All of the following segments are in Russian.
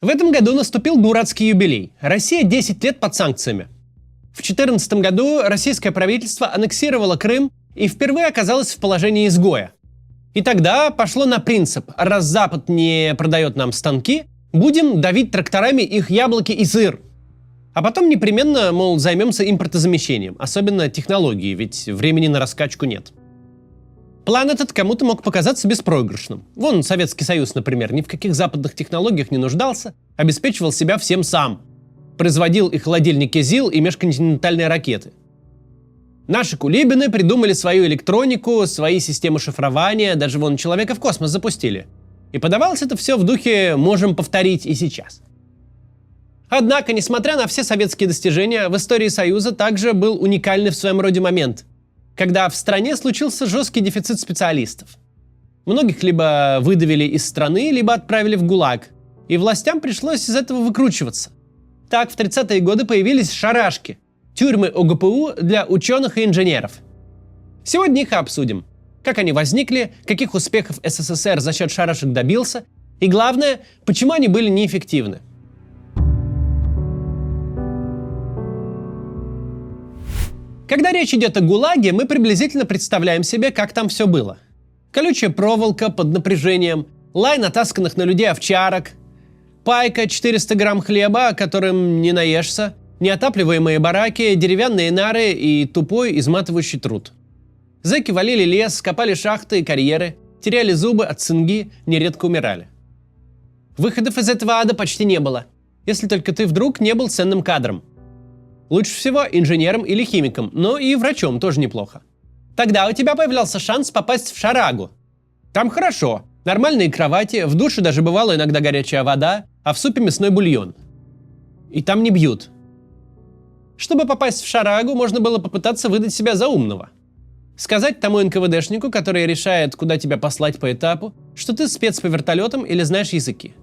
В этом году наступил дурацкий юбилей. Россия 10 лет под санкциями. В 2014 году российское правительство аннексировало Крым и впервые оказалось в положении изгоя. И тогда пошло на принцип: раз Запад не продает нам станки, будем давить тракторами их яблоки и сыр. А потом непременно, мол, займемся импортозамещением, особенно технологии, ведь времени на раскачку нет. План этот кому-то мог показаться беспроигрышным. Вон Советский Союз, например, ни в каких западных технологиях не нуждался, обеспечивал себя всем сам. Производил и холодильники ЗИЛ, и межконтинентальные ракеты. Наши кулибины придумали свою электронику, свои системы шифрования, даже вон человека в космос запустили. И подавалось это все в духе «можем повторить и сейчас». Однако, несмотря на все советские достижения, в истории Союза также был уникальный в своем роде момент, когда в стране случился жесткий дефицит специалистов. Многих либо выдавили из страны, либо отправили в ГУЛАГ, и властям пришлось из этого выкручиваться. Так, в 30-е годы появились шарашки – тюрьмы ОГПУ для ученых и инженеров. Сегодня их обсудим. Как они возникли, каких успехов СССР за счет шарашек добился, и главное, почему они были неэффективны. Когда речь идет о ГУЛАГе, мы приблизительно представляем себе, как там все было. Колючая проволока под напряжением, лай натасканных на людей овчарок, пайка, 400 грамм хлеба, которым не наешься, неотапливаемые бараки, деревянные нары и тупой изматывающий труд. Зэки валили лес, копали шахты и карьеры, теряли зубы от цинги, нередко умирали. Выходов из этого ада почти не было, если только ты вдруг не был ценным кадром. Лучше всего инженером или химиком, но и врачом тоже неплохо. Тогда у тебя появлялся шанс попасть в шарагу. Там хорошо, нормальные кровати, в душе даже бывала иногда горячая вода, а в супе мясной бульон. И там не бьют. Чтобы попасть в шарагу, можно было попытаться выдать себя за умного. Сказать тому НКВДшнику, который решает, куда тебя послать по этапу, что ты спец по вертолетам или знаешь языки.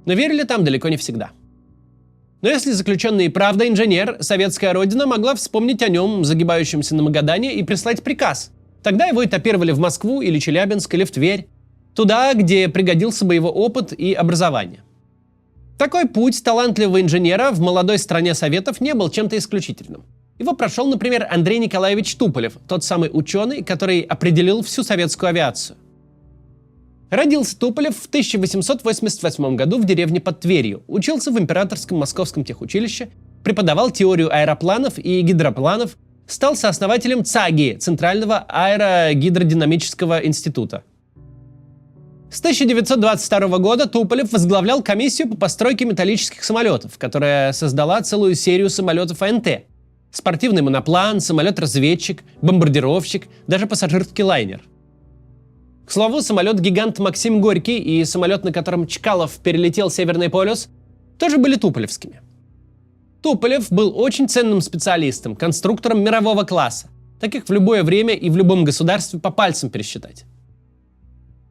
Но верили там далеко не всегда. Но если заключенный и правда инженер, советская родина могла вспомнить о нем, загибающемся на Магадане, и прислать приказ. Тогда его этапировали в Москву или Челябинск или в Тверь. Туда, где пригодился бы его опыт и образование. Такой путь талантливого инженера в молодой стране Советов не был чем-то исключительным. Его прошел, например, Андрей Николаевич Туполев, тот самый ученый, который определил всю советскую авиацию. Родился Туполев в 1888 году в деревне под Тверью, учился в Императорском Московском техучилище, преподавал теорию аэропланов и гидропланов, стал сооснователем ЦАГИ, Центрального аэрогидродинамического института. С 1922 года Туполев возглавлял комиссию по постройке металлических самолетов, которая создала целую серию самолетов АНТ. Спортивный моноплан, самолет-разведчик, бомбардировщик, даже пассажирский лайнер. К слову, самолет-гигант Максим Горький и самолет, на котором Чкалов перелетел Северный полюс, тоже были туполевскими. Туполев был очень ценным специалистом, конструктором мирового класса. Таких в любое время и в любом государстве по пальцам пересчитать.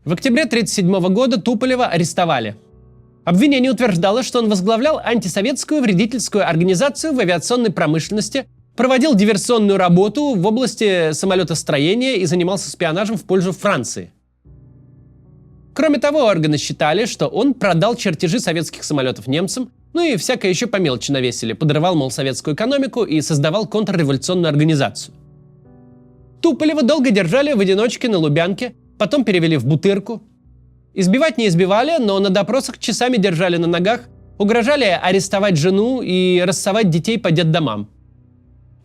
В октябре 1937 года Туполева арестовали. Обвинение утверждало, что он возглавлял антисоветскую вредительскую организацию в авиационной промышленности, проводил диверсионную работу в области самолетостроения и занимался шпионажем в пользу Франции. Кроме того, органы считали, что он продал чертежи советских самолетов немцам, ну и всякое еще по мелочи навесили, подрывал, мол, советскую экономику и создавал контрреволюционную организацию. Туполева долго держали в одиночке на Лубянке, потом перевели в Бутырку. Избивать не избивали, но на допросах часами держали на ногах, угрожали арестовать жену и рассовать детей по детдомам.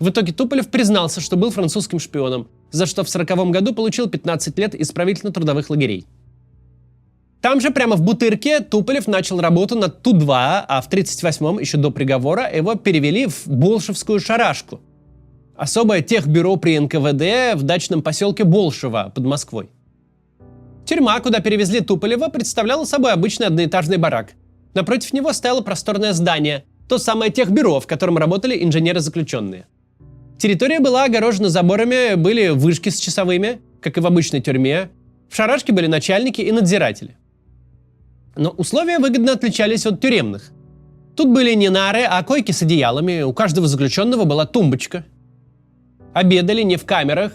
В итоге Туполев признался, что был французским шпионом, за что в 1940 году получил 15 лет исправительно-трудовых лагерей. Там же, прямо в Бутырке, Туполев начал работу над Ту-2, а в 1938-м, еще до приговора, его перевели в Болшевскую шарашку. Особое техбюро при НКВД в дачном поселке Болшево под Москвой. Тюрьма, куда перевезли Туполева, представляла собой обычный одноэтажный барак. Напротив него стояло просторное здание, то самое техбюро, в котором работали инженеры-заключенные. Территория была огорожена заборами, были вышки с часовыми, как и в обычной тюрьме. В шарашке были начальники и надзиратели. Но условия выгодно отличались от тюремных. Тут были не нары, а койки с одеялами, у каждого заключенного была тумбочка. Обедали не в камерах,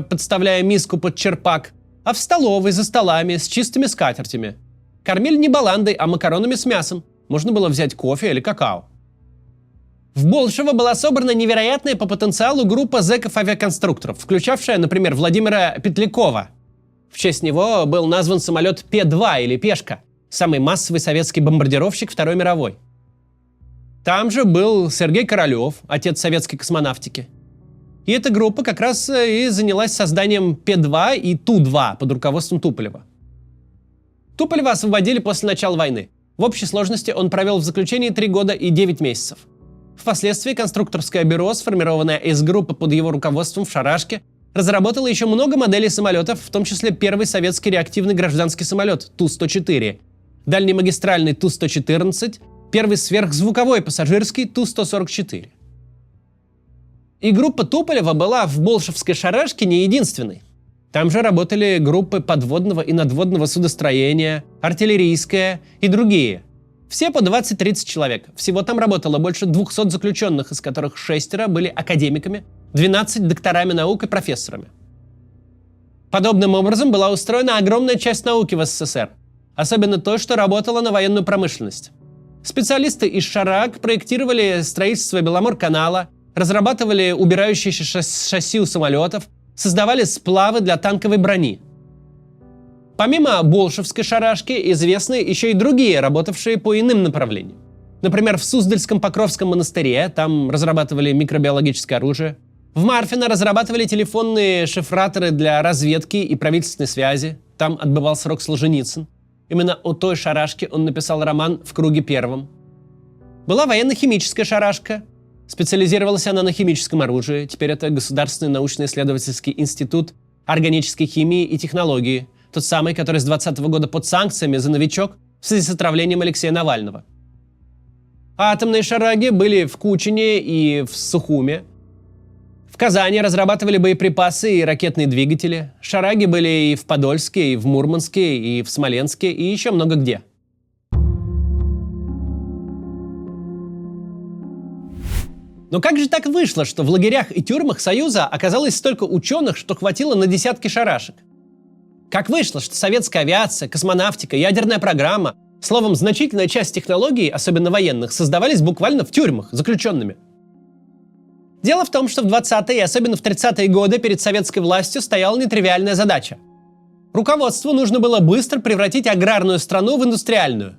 подставляя миску под черпак, а в столовой за столами с чистыми скатертями. Кормили не баландой, а макаронами с мясом, Можно было взять кофе или какао. В Болшево была собрана невероятная по потенциалу группа зэков-авиаконструкторов, включавшая, например, Владимира Петлякова. В честь него был назван самолет П-2 или Пешка, самый массовый советский бомбардировщик Второй мировой. Там же был Сергей Королев, отец советской космонавтики. И эта группа как раз и занялась созданием П-2 и Ту-2 под руководством Туполева. Туполева освободили после начала войны. В общей сложности он провел в заключении 3 года и 9 месяцев. Впоследствии конструкторское бюро, сформированное из группы под его руководством в Шарашке, разработало еще много моделей самолетов, в том числе первый советский реактивный гражданский самолет Ту-104, дальнемагистральный Ту-114, первый сверхзвуковой пассажирский Ту-144. И группа Туполева была в Болшевской Шарашке не единственной. Там же работали группы подводного и надводного судостроения, артиллерийская и другие. Все по 20-30 человек. Всего там работало больше 200 заключенных, из которых 6 были академиками, 12 докторами наук и профессорами. Подобным образом была устроена огромная часть науки в СССР, особенно то, что работало на военную промышленность. Специалисты из Шарак проектировали строительство Беломор-канала, разрабатывали убирающиеся шасси у самолетов, создавали сплавы для танковой брони. Помимо Болшевской Шарашки известны еще и другие, работавшие по иным направлениям. Например, в Суздальском Покровском монастыре, там разрабатывали микробиологическое оружие. В Марфино разрабатывали телефонные шифраторы для разведки и правительственной связи, там отбывал срок Солженицын. Именно о той Шарашке он написал роман «В круге первом». Была военно-химическая Шарашка. Специализировалась она на химическом оружии. Теперь это Государственный научно-исследовательский институт органической химии и технологии. Тот самый, который с 2020 года под санкциями за новичок в связи с отравлением Алексея Навального. Атомные шараги были в Кучине и в Сухуме. В Казани разрабатывали боеприпасы и ракетные двигатели. Шараги были и в Подольске, и в Мурманске, и в Смоленске, и еще много где. Но как же так вышло, что в лагерях и тюрьмах Союза оказалось столько ученых, что хватило на десятки шарашек? Как вышло, что советская авиация, космонавтика, ядерная программа, словом, значительная часть технологий, особенно военных, создавались буквально в тюрьмах, заключенными? Дело в том, что в 20-е и особенно в 30-е годы перед советской властью стояла нетривиальная задача. Руководству нужно было быстро превратить аграрную страну в индустриальную.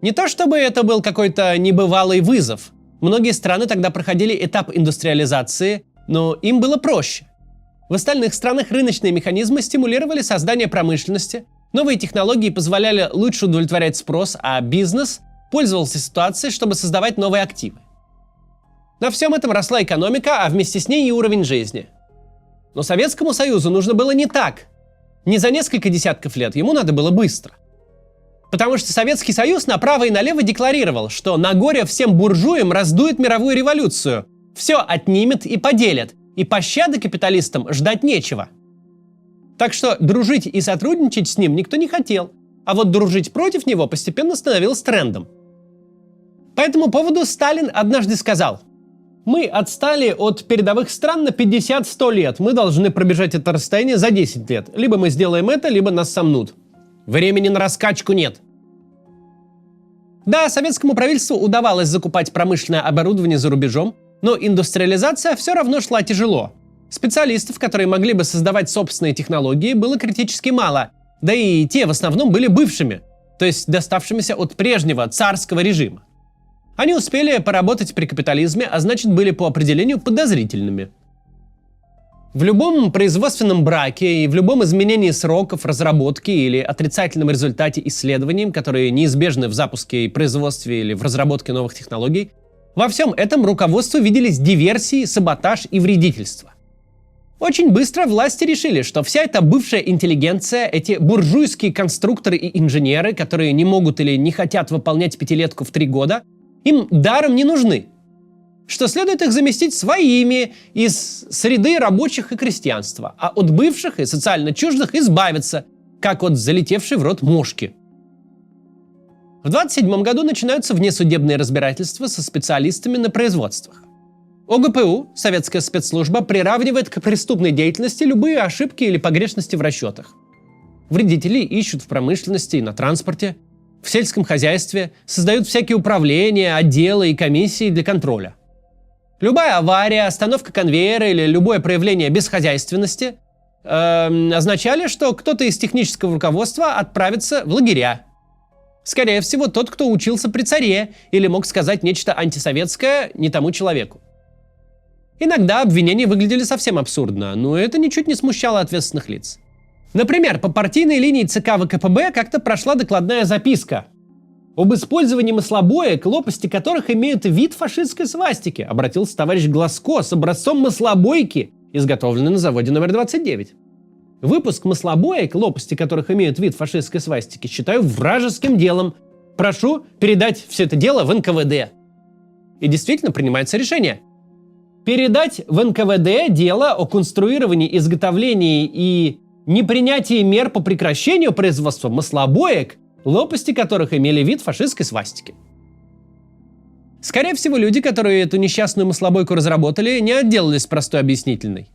Не то чтобы это был какой-то небывалый вызов. Многие страны тогда проходили этап индустриализации, но им было проще. В остальных странах рыночные механизмы стимулировали создание промышленности, новые технологии позволяли лучше удовлетворять спрос, а бизнес пользовался ситуацией, чтобы создавать новые активы. На всем этом росла экономика, а вместе с ней и уровень жизни. Но Советскому Союзу нужно было не так. Не за несколько десятков лет, ему надо было быстро. Потому что Советский Союз направо и налево декларировал, что на горе всем буржуям раздует мировую революцию, все отнимет и поделит, и пощады капиталистам ждать нечего. Так что дружить и сотрудничать с ним никто не хотел, а вот дружить против него постепенно становилось трендом. По этому поводу Сталин однажды сказал: «Мы отстали от передовых стран на 50-100 лет, мы должны пробежать это расстояние за 10 лет. Либо мы сделаем это, либо нас сомнут. Времени на раскачку нет». Да, советскому правительству удавалось закупать промышленное оборудование за рубежом, но индустриализация все равно шла тяжело. Специалистов, которые могли бы создавать собственные технологии, было критически мало, да и те в основном были бывшими, то есть доставшимися от прежнего царского режима. Они успели поработать при капитализме, а значит были по определению подозрительными. В любом производственном браке и в любом изменении сроков разработки или отрицательном результате исследований, которые неизбежны в запуске и производстве или в разработке новых технологий, во всем этом руководству виделись диверсии, саботаж и вредительство. Очень быстро власти решили, что вся эта бывшая интеллигенция, эти буржуйские конструкторы и инженеры, которые не могут или не хотят выполнять пятилетку в 3 года, им даром не нужны. Что следует их заместить своими из среды рабочих и крестьянства, а от бывших и социально чуждых избавиться, как от залетевшей в рот мошки. В 1927 году начинаются внесудебные разбирательства со специалистами на производствах. ОГПУ, советская спецслужба, приравнивает к преступной деятельности любые ошибки или погрешности в расчетах. Вредителей ищут в промышленности и на транспорте. в сельском хозяйстве создают всякие управления, отделы и комиссии для контроля. Любая авария, остановка конвейера или любое проявление бесхозяйственности означали, что кто-то из технического руководства отправится в лагеря. Скорее всего, тот, кто учился при царе или мог сказать нечто антисоветское не тому человеку. Иногда обвинения выглядели совсем абсурдно, но это ничуть не смущало ответственных лиц. Например, по партийной линии ЦК ВКПБ как-то прошла докладная записка об использовании маслобоек, лопасти которых имеют вид фашистской свастики, обратился товарищ Глазко с образцом маслобойки, изготовленной на заводе номер 29. Выпуск маслобоек, лопасти которых имеют вид фашистской свастики, считаю вражеским делом. Прошу передать все это дело в НКВД. И действительно принимается решение. Передать в НКВД дело о конструировании, изготовлении и непринятии мер по прекращению производства маслобоек, лопасти которых имели вид фашистской свастики. Скорее всего, люди, которые эту несчастную маслобойку разработали, не отделались простой объяснительной.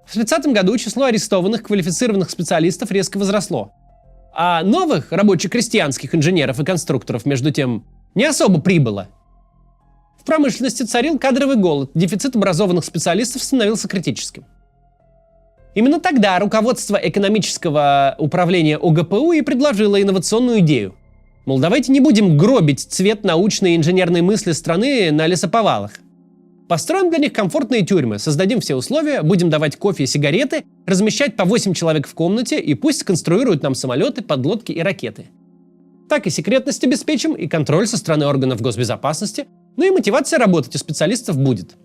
В 1930 году число арестованных квалифицированных специалистов резко возросло. А новых рабоче-крестьянских инженеров и конструкторов, между тем, не особо прибыло. В промышленности царил кадровый голод, дефицит образованных специалистов становился критическим. Именно тогда руководство экономического управления ОГПУ и предложило инновационную идею. Мол, давайте не будем гробить цвет научной и инженерной мысли страны на лесоповалах. Построим для них комфортные тюрьмы, создадим все условия, будем давать кофе и сигареты, размещать по 8 человек в комнате и пусть конструируют нам самолеты, подлодки и ракеты. Так и секретность обеспечим, и контроль со стороны органов госбезопасности, ну и мотивация работать у специалистов будет.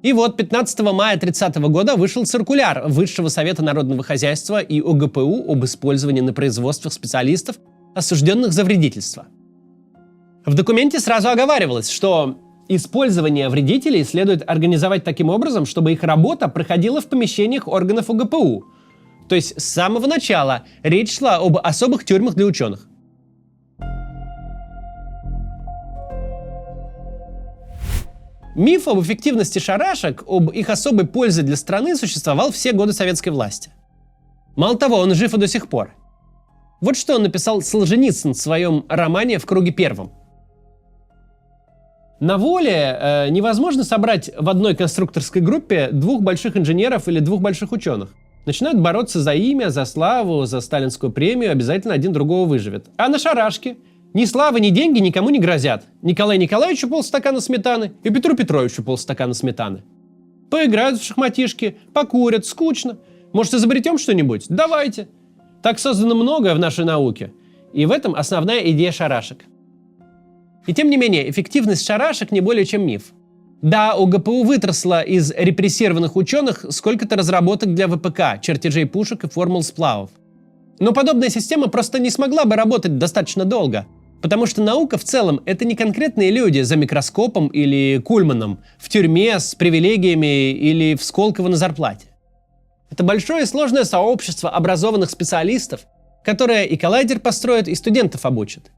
И вот 15 мая 1930 года вышел циркуляр Высшего совета народного хозяйства и ОГПУ об использовании на производствах специалистов, осужденных за вредительство. В документе сразу оговаривалось, что использование вредителей следует организовать таким образом, чтобы их работа проходила в помещениях органов ОГПУ. То есть с самого начала речь шла об особых тюрьмах для ученых. Миф об эффективности шарашек, об их особой пользе для страны существовал все годы советской власти. Мало того, он жив и до сих пор. Вот что он написал Солженицын в своем романе «В круге первом». На воле невозможно собрать в одной конструкторской группе двух больших инженеров или двух больших ученых. Начинают бороться за имя, за славу, за сталинскую премию, обязательно один другого выживет. А на шарашке ни слава, ни деньги никому не грозят. Николаю Николаевичу полстакана сметаны и Петру Петровичу полстакана сметаны. Поиграют в шахматишки, покурят, скучно. Может, изобретем что-нибудь? Давайте. Так создано многое в нашей науке. И в этом основная идея шарашек. И тем не менее, эффективность шарашек не более чем миф. Да, ОГПУ вытрясла из репрессированных ученых сколько-то разработок для ВПК, чертежей пушек и формул сплавов. Но подобная система просто не смогла бы работать достаточно долго, потому что наука в целом — это не конкретные люди за микроскопом или Кульманом, в тюрьме с привилегиями или в Сколково на зарплате. Это большое и сложное сообщество образованных специалистов, которое и коллайдер построит, и студентов обучит.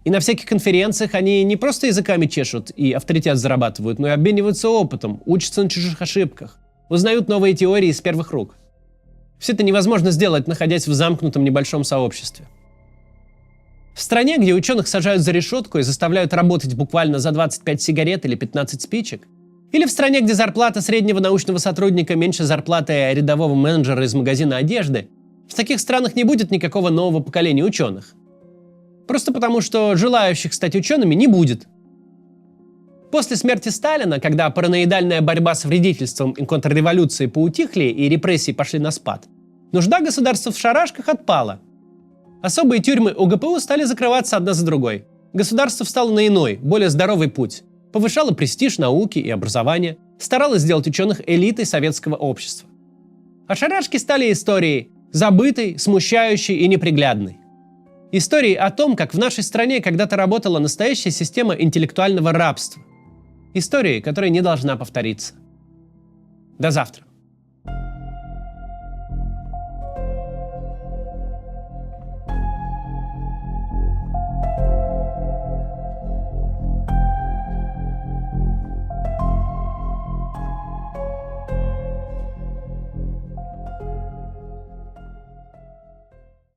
И на всяких конференциях они не просто языками чешут и авторитет зарабатывают, но и обмениваются опытом, учатся на чужих ошибках, узнают новые теории из первых рук. Все это невозможно сделать, находясь в замкнутом небольшом сообществе. В стране, где ученых сажают за решетку и заставляют работать буквально за 25 сигарет или 15 спичек, или в стране, где зарплата среднего научного сотрудника меньше зарплаты рядового менеджера из магазина одежды, в таких странах не будет никакого нового поколения ученых. Просто потому, что желающих стать учеными не будет. После смерти Сталина, когда параноидальная борьба с вредительством и контрреволюцией поутихли и репрессии пошли на спад, нужда государства в шарашках отпала. Особые тюрьмы ОГПУ стали закрываться одна за другой. Государство встало на иной, более здоровый путь. Повышало престиж науки и образования, старалось сделать ученых элитой советского общества. А шарашки стали историей, забытой, смущающей и неприглядной. Историей о том, как в нашей стране когда-то работала настоящая система интеллектуального рабства. Историей, которая не должна повториться. До завтра.